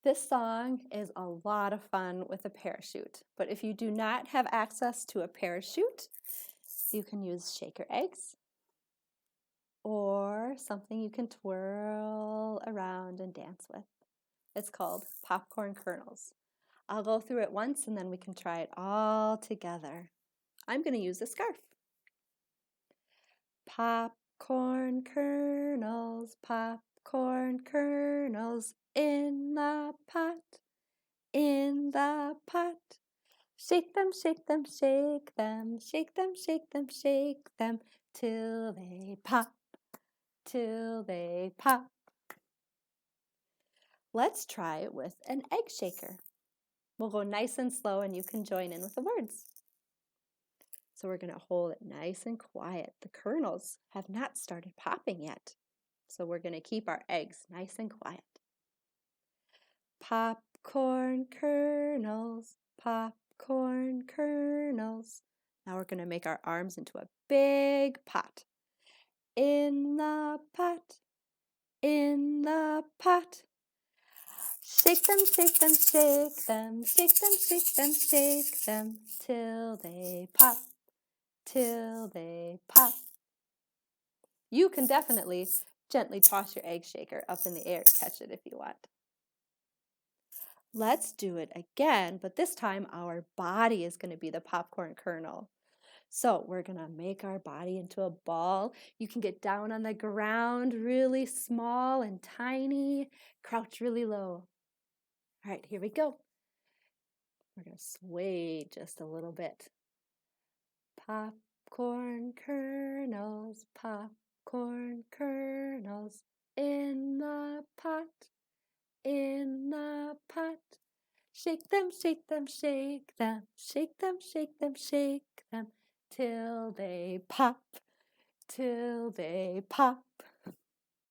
This song is a lot of fun with a parachute, but if you do not have access to a parachute, you can use shaker eggs or something you can twirl around and dance with. It's called popcorn kernels. I'll go through it once and then we can try it all together. I'm going to use a scarf. Popcorn kernels in the pot, in the pot. Shake them, shake them, shake them, shake them, shake them, shake them, till they pop, till they pop. Let's try it with an egg shaker. We'll go nice and slow and you can join in with the words. So we're going to hold it nice and quiet. The kernels have not started popping yet. So we're going to keep our eggs nice and quiet. Popcorn kernels, popcorn kernels. Now we're going to make our arms into a big pot. In the pot, in the pot. Shake them, shake them, shake them, shake them, shake them, shake them, till they pop, till they pop. You can definitely gently toss your egg shaker up in the air to catch it if you want. Let's do it again, but this time our body is going to be the popcorn kernel. So we're going to make our body into a ball. You can get down on the ground really small and tiny, crouch really low. All right, here we go. We're going to sway just a little bit. Popcorn kernels, popcorn kernels, in the pot, in the pot. Shake them, shake them, shake them, shake them, shake them, shake them, till they pop, till they pop.